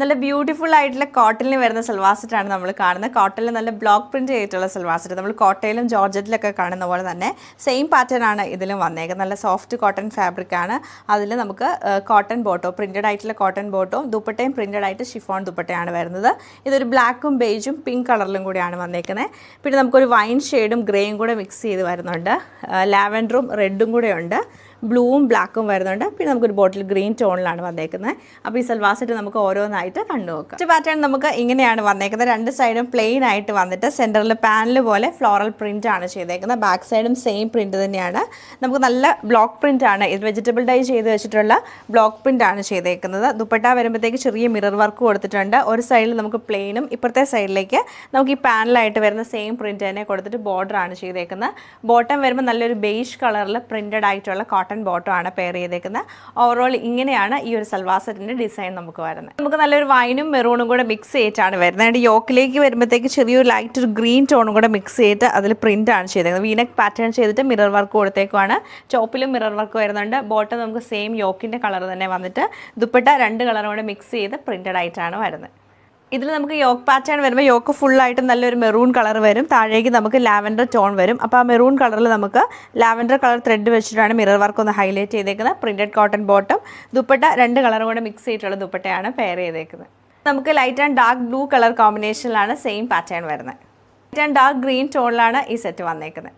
നല്ല ബ്യൂട്ടിഫുൾ ആയിട്ടുള്ള കോട്ടണിൽ വരുന്ന സൽവാർ സെറ്റാണ് നമ്മൾ കാണുന്നത്. കോട്ടണിൽ നല്ല ബ്ലോക്ക് പ്രിന്റ് ചെയ്തിട്ടുള്ള സൽവാർ സെറ്റ് നമ്മൾ കോട്ടയിലും ജോർജറ്റിലൊക്കെ കാണുന്ന പോലെ തന്നെ സെയിം പാറ്റേൺ ആണ് ഇതിലും വന്നേക്കുന്നത്. നല്ല സോഫ്റ്റ് കോട്ടൺ ഫാബ്രിക് ആണ്. അതിൽ നമുക്ക് കോട്ടൺ ബോട്ടോ പ്രിന്റഡ് ആയിട്ടുള്ള കോട്ടൺ ബോട്ടവും ദുപ്പട്ടയും പ്രിന്റഡ് ആയിട്ട് ഷിഫോൺ ദുപ്പട്ടയാണ് വരുന്നത്. ഇതൊരു ബ്ലാക്കും ബേജും പിങ്ക് കളറിലും കൂടിയാണ് വന്നേക്കുന്നത്. പിന്നെ നമുക്കൊരു വൈൻ ഷെയ്ഡും ഗ്രേയും കൂടെ മിക്സ് ചെയ്ത് വരുന്നുണ്ട്. ലാവൻഡറും റെഡും കൂടെ ഉണ്ട്. ബ്ലൂവും ബ്ലാക്കും വരുന്നുണ്ട്. പിന്നെ നമുക്കൊരു ബോട്ടിൽ ഗ്രീൻ ടോണിലാണ് വന്നേക്കുന്നത്. അപ്പോൾ ഈ സൽവാർ സെറ്റ് നമുക്ക് ഓരോന്നായിട്ട് കണ്ടു നോക്കാം. ഫസ്റ്റ് പാറ്റേൺ നമുക്ക് ഇങ്ങനെയാണ് വന്നേക്കുന്നത്. രണ്ട് സൈഡും പ്ലെയിൻ ആയിട്ട് വന്നിട്ട് സെൻറ്ററിൽ പാനൽ പോലെ ഫ്ലോറൽ പ്രിൻ്റ് ആണ് ചെയ്തേക്കുന്നത്. ബാക്ക് സൈഡും സെയിം പ്രിൻ്റ് തന്നെയാണ്. നമുക്ക് നല്ല ബ്ലോക്ക് പ്രിൻ്റ് ആണ്. ഇത് വെജിറ്റബിൾ ഡൈ ചെയ്ത് വെച്ചിട്ടുള്ള ബ്ലോക്ക് പ്രിൻ്റ് ആണ് ചെയ്തേക്കുന്നത്. ദുപ്പട്ട വരുമ്പോഴത്തേക്ക് ചെറിയ മിറർ വർക്ക് കൊടുത്തിട്ടുണ്ട്. ഒരു സൈഡിൽ നമുക്ക് പ്ലെയിനും ഇപ്പുറത്തെ സൈഡിലേക്ക് നമുക്ക് ഈ പാനലായിട്ട് വരുന്ന സെയിം പ്രിൻ്റ് തന്നെ കൊടുത്തിട്ട് ബോർഡർ ആണ് ചെയ്തേക്കുന്നത്. ബോട്ടം വരുമ്പോൾ നല്ലൊരു ബേജ് കളറിൽ പ്രിൻ്റഡ് ആയിട്ടുള്ള കോട്ടൺ ബോട്ടം ആണ് പെയർ ചെയ്തേക്കുന്നത്. ഓവറോൾ ഇങ്ങനെയാണ് ഈ ഒരു സൽവാർ സെറ്റിന്റെ ഡിസൈൻ നമുക്ക് വരുന്നത്. നമുക്ക് നല്ലൊരു വൈനും മെറൂണും കൂടെ മിക്സ് ചെയ്തിട്ടാണ് വരുന്നത്. അതിന്റെ യോക്കിലേക്ക് വരുമ്പോഴത്തേക്ക് ചെറിയൊരു ലൈറ്റ് ഒരു ഗ്രീൻ ടോണും കൂടെ മിക്സ് ചെയ്തിട്ട് അതിൽ പ്രിന്റ് ആണ് ചെയ്തേക്കുന്നത്. വീനെക്ക് പാറ്റേൺ ചെയ്തിട്ട് മിറർ വർക്ക് കൊടുത്തേക്കുവാണ്. ടോപ്പിലും മിറർ വർക്ക് വരുന്നുണ്ട്. ബോട്ടം നമുക്ക് സെയിം യോക്കിന്റെ കളർ തന്നെ വന്നിട്ട് ദുപ്പട്ട രണ്ട് കളറും കൂടെ മിക്സ് ചെയ്ത് പ്രിന്റഡ് ആയിട്ടാണ് വരുന്നത്. ഇതിൽ നമുക്ക് യോക്ക് പാറ്റേൺ വരുമ്പോൾ യോക്ക് ഫുള്ളായിട്ട് നല്ലൊരു മെറൂൺ കളർ വരും. താഴേക്ക് നമുക്ക് ലാവൻഡർ ടോൺ വരും. അപ്പോൾ ആ മെറൂൺ കളറിൽ നമുക്ക് ലാവൻഡർ കളർ ത്രെഡ് വെച്ചിട്ടാണ് മിറർ വർക്ക് ഒന്ന് ഹൈലൈറ്റ് ചെയ്തേക്കുന്നത്. പ്രിന്റഡ് കോട്ടൺ ബോട്ടം ദുപ്പട്ട രണ്ട് കളറും കൂടെ മിക്സ് ചെയ്തിട്ടുള്ള ദുപ്പട്ടയാണ് പെയർ ചെയ്തേക്കുന്നത്. നമുക്ക് light and dark blue colour കോമ്പിനേഷനിലാണ് സെയിം പാറ്റേൺ വരുന്നത്. ലൈറ്റ് ആൻഡ് ഡാർക്ക് ഗ്രീൻ ടോണിലാണ് ഈ സെറ്റ് വന്നേക്കുന്നത്.